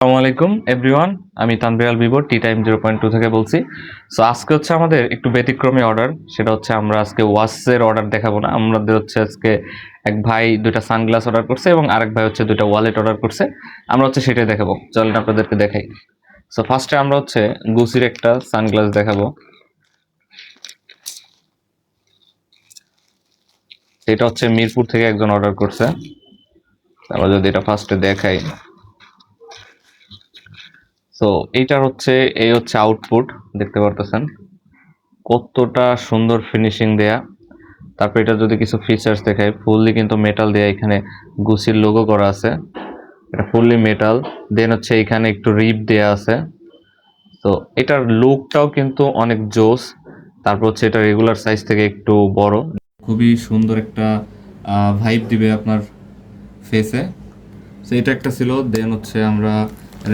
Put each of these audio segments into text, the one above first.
আসসালামু আলাইকুম এভরিওয়ান। আমি তানভীর আল ভিভো টি টাইম 0.2 থেকে বলছি। সো আজকে হচ্ছে আমাদের একটু ব্যতিক্রমী অর্ডার। সেটা হচ্ছে আমরা আজকে ওয়াচের অর্ডার দেখাবো না, আমাদের হচ্ছে আজকে এক ভাই দুইটা সানগ্লাস অর্ডার করছে এবং আরেক ভাই হচ্ছে দুইটা ওয়ালেট অর্ডার করছে। আমরা হচ্ছে সেটাই দেখাবো, চলেন আপনাদেরকে দেখাই। সো ফার্স্টে আমরা হচ্ছে গুচির একটা সানগ্লাস দেখাবো। এটা হচ্ছে মিরপুর থেকে একজন অর্ডার করছে। আমরা যদি এটা ফার্স্টে দেখাই, সো এইটার হচ্ছে এই হচ্ছে আউটপুট, দেখতে পারতেছেন কতটা সুন্দর ফিনিশিং দেয়া। তারপর এটা যদি কিছু ফিচার্স দেখায়, ফুললি কিন্তু মেটাল দেয়া, এখানে গুচির লোগো করা আছে, এটা ফুললি মেটাল। দেন হচ্ছে এখানে একটু রিপ দেয়া আছে। তো এটার লুকটাও কিন্তু অনেক জোস। তারপর হচ্ছে এটা রেগুলার সাইজ থেকে একটু বড়, খুবই সুন্দর একটা ভাইব দিবে আপনার ফেসে। সো এটা একটা ছিল। দেন হচ্ছে আমরা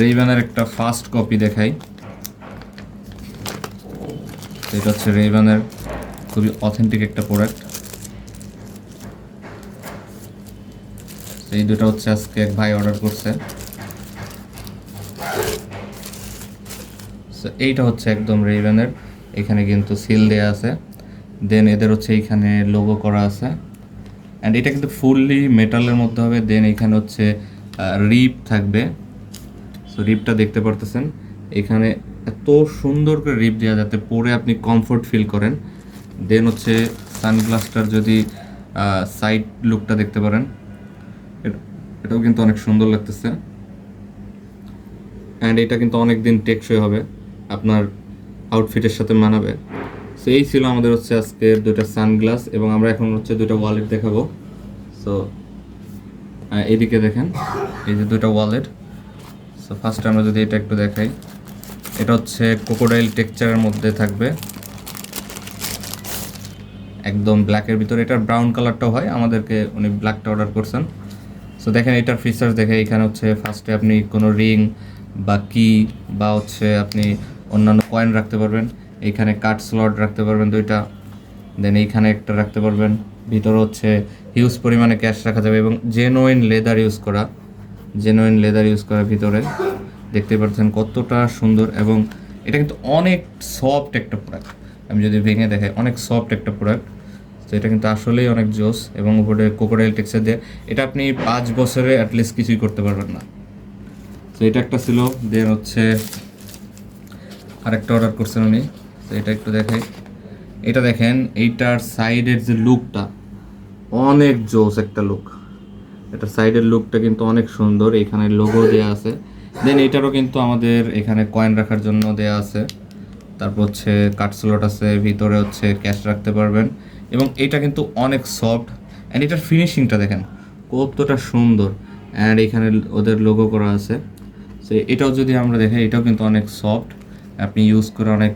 রেইবানের একটা ফার্স্ট কপি দেখাই। এটা হচ্ছে রেইবানের খুবই অথেন্টিক একটা প্রোডাক্ট। এই দুটো হচ্ছে আজকে এক ভাই অর্ডার করছে। এইটা হচ্ছে একদম রেইবানের, এখানে কিন্তু সিল দেয়া আছে। দেন এদের হচ্ছে এইখানে লোগো করা আছে, অ্যান্ড এটা কিন্তু ফুললি মেটালের মধ্যে হবে। দেন এখানে হচ্ছে রিপ থাকবে। সো রিপটা দেখতে পারতেছেন, এখানে এত সুন্দর করে রিপ দেওয়া যাতে পরে আপনি কমফোর্ট ফিল করেন। দেন হচ্ছে সানগ্লাসটার যদি সাইড লুকটা দেখতে পারেন, এটাও কিন্তু অনেক সুন্দর লাগতেছে, অ্যান্ড এটা কিন্তু অনেক দিন টেকসই হবে, আপনার আউটফিটের সাথে মানাবে। সো এই ছিল আমাদের হচ্ছে আজকের দুইটা সানগ্লাস, এবং আমরা এখন হচ্ছে দুইটা ওয়ালেট দেখাবো। সো এইদিকে দেখেন, এই যে দুইটা ওয়ালেট। সো ফার্স্টে আমরা যদি এটা একটু দেখাই, এটা হচ্ছে ক্রোকোডাইল টেক্সচারের মধ্যে থাকবে, একদম ব্ল্যাকের ভিতরে। এটার ব্রাউন কালারটাও হয়, আমাদেরকে উনি ব্ল্যাকটা অর্ডার করছেন। সো দেখেন এটার ফিচার্স দেখে, এখানে হচ্ছে ফার্স্টে আপনি কোনো রিং বা কি বা হচ্ছে আপনি অন্যান্য কয়েন রাখতে পারবেন। এইখানে কার্ড স্লট রাখতে পারবেন দুইটা। দেন এইখানে একটা রাখতে পারবেন। ভিতরে হচ্ছে হিউজ পরিমাণে ক্যাশ রাখা যাবে, এবং জেনুইন লেদার ইউজ করা ভিতরে। দেখতে পাচ্ছেন কতটা সুন্দর, এবং এটা কিন্তু অনেক সফট একটা প্রোডাক্ট। আমি যদি ভেঙে দেখাই, অনেক সফট একটা প্রোডাক্ট। তো এটা কিন্তু আসলেই অনেক জোস, এবং উপরে ক্রোকোডাইল টেক্সচার দিয়ে, এটা আপনি 5 বছরে অ্যাটলিস্ট কিছুই করতে পারবেন না। তো এটা একটা ছিল। দেন হচ্ছে আরেকটা অর্ডার করছেন উনি। তো এটা একটু দেখাই, এটা দেখেন এইটার সাইডের যে লুকটা, অনেক জোস একটা লুক। এটা সাইডের লুকটা কিন্তু অনেক সুন্দর, এখানে লোগো দেয়া আছে। দেন এইটারও কিন্তু আমাদের এখানে কয়েন রাখার জন্য দেয়া আছে। তারপর হচ্ছে কাট স্লট আছে, ভিতরে হচ্ছে ক্যাশ রাখতে পারবেন, এবং এটা কিন্তু অনেক সফট। অ্যান্ড এটার ফিনিশিংটা দেখেন কতটা সুন্দর, অ্যান্ড এখানে ওদের লোগো করা আছে। সো এটাও যদি আমরা দেখাই, এটাও কিন্তু অনেক সফট, আপনি ইউজ করে অনেক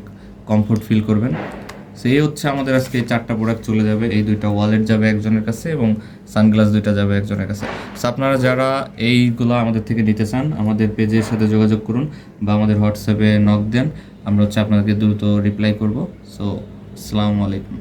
কমফোর্ট ফিল করবেন। সো এই হচ্ছে আমাদের আজকে এই 4টা প্রোডাক্ট চলে যাবে। এই দুইটা ওয়ালেট যাবে একজনের কাছে, এবং সানগ্লাস দুইটা যাবে একজনের কাছে। সো আপনারা যারা এইগুলো আমাদের থেকে নিতে চান, আমাদের পেজের সাথে যোগাযোগ করুন বা আমাদের হোয়াটসঅ্যাপে নক দেন, আমরা হচ্ছে আপনাদেরকে দ্রুত রিপ্লাই করব। সো আসসালামু আলাইকুম।